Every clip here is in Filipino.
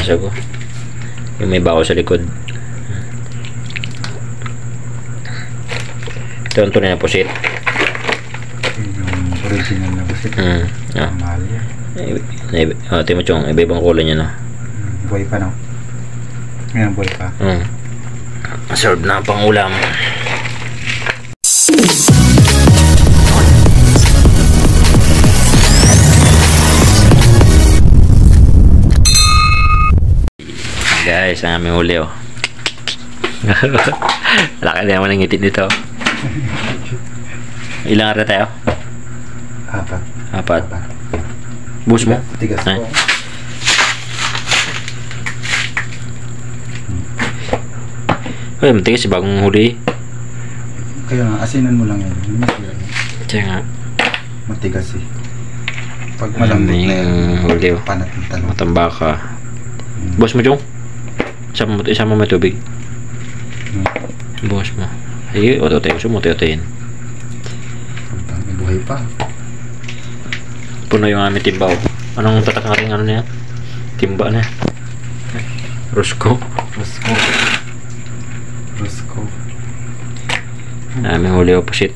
Narimasa ko. Yung may bao sa likod. Ito ang tunay na pusit. Yung original na pusit. Mahal yan. Timo chong, iba-ibang kulay niya, no? Buhay pa, no? Ngayon, buhay pa. Serve na pang ulam. Guys, ang aming huli, oh. Laki na naman ang ngiti nito. Ilang ara tayo? Apat. Bus mo? Tigas ko. Ay, matigas, bagong huli. Kaya nga, asinan mo lang yan. Kaya nga. Matigas eh. Pag malambot na yan, huli, oh. panat ng talong. Matambaka. Bus mo, Chong? Isama mo tubig. Bus mo. Sige, ototayin. Sumutotayin. May buhay pa. Puno yung aming timba, oh. Anong tatak natin, ano na yan? Timba na. Rusko. Aming huli, oh, pusit.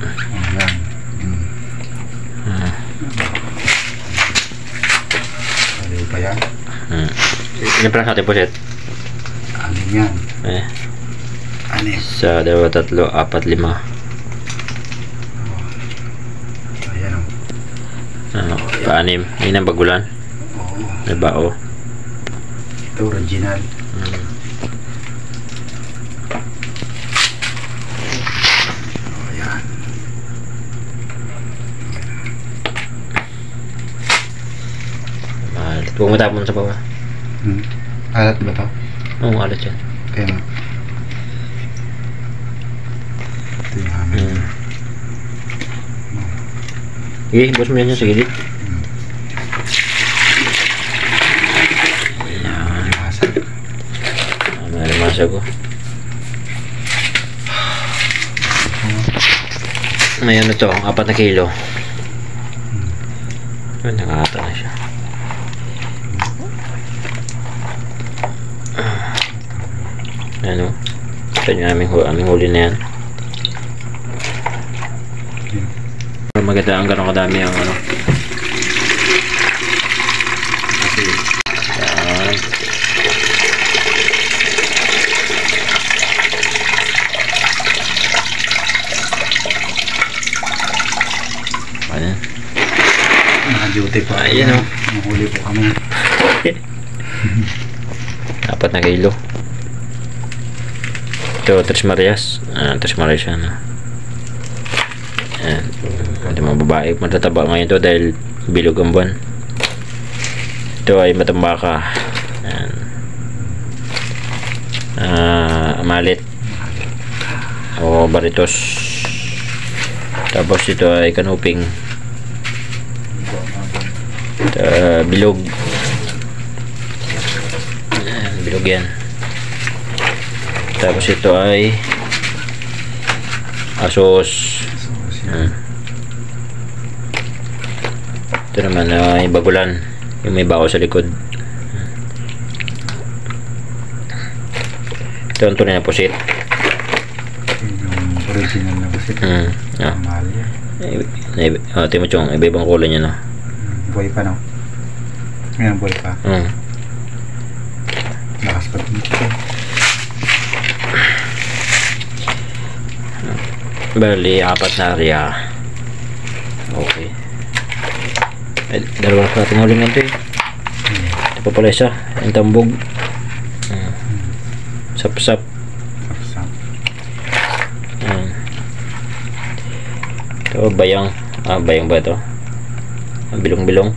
Ayan. Huli pa yan. Ilan pala natin pusit? Anin yan. Anin. 1, 2, 3, 4, 5. Ayan o. Pa-anim. Yun ang bagulan. May bao. Ito original. Ayan. Mahal. Huwag matapon sa baba. Alat ba ito? Oo, alat yan. Kaya nga. Ito yung amin. Sige, bus mo yan sa gilid. Ayan. Narimasa ko. May ano to, 4 na kilo. Nakakata na siya. Ano? Ito yung aming huli na yan. Maganda ang gano'ng kadami ang ano. Yan. Ayan. Naka-duty pa. Ayan, oh. Nahuli po kami. 4 na kilo. Ito, Tres Marias. Tres Marias yan. Ayan. Hindi mga babae. Matataba ngayon to dahil bilog ang buwan. Ito ay matambaka. Ayan. Malit. O baritos. Tapos ito ay kanuping. Bilog. Ayan, bilog yan. Tapos ito ay asos. Ito naman ay bagulan, yung may bao sa likod. Ito ang tunay na pusit. Yung original na pusit. Mahal yan. Timo chong, iba-ibang kulay niya, no? Buhay pa, no? Ngayon, buhay pa. Lakas pa dito. Bali, 4 na area. Okay. Ay, dalawa na natin huling nito eh. Ito pa pala isa. Yung tambog. Sap-sap. Ito, bayang. Bayang ba ito? Bilong-bilong.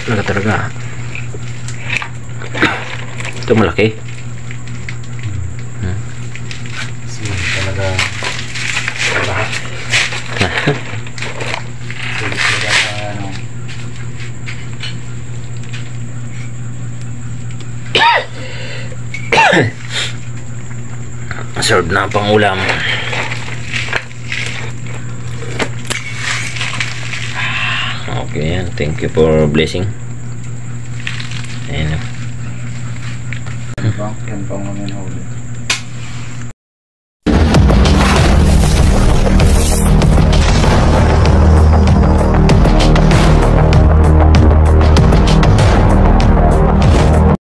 Laki talaga. Ito malaki. Talaga lahat. serve na pang ulam. Okay, yan. Thank you for blessing. Ayan. Yan pang mga huli.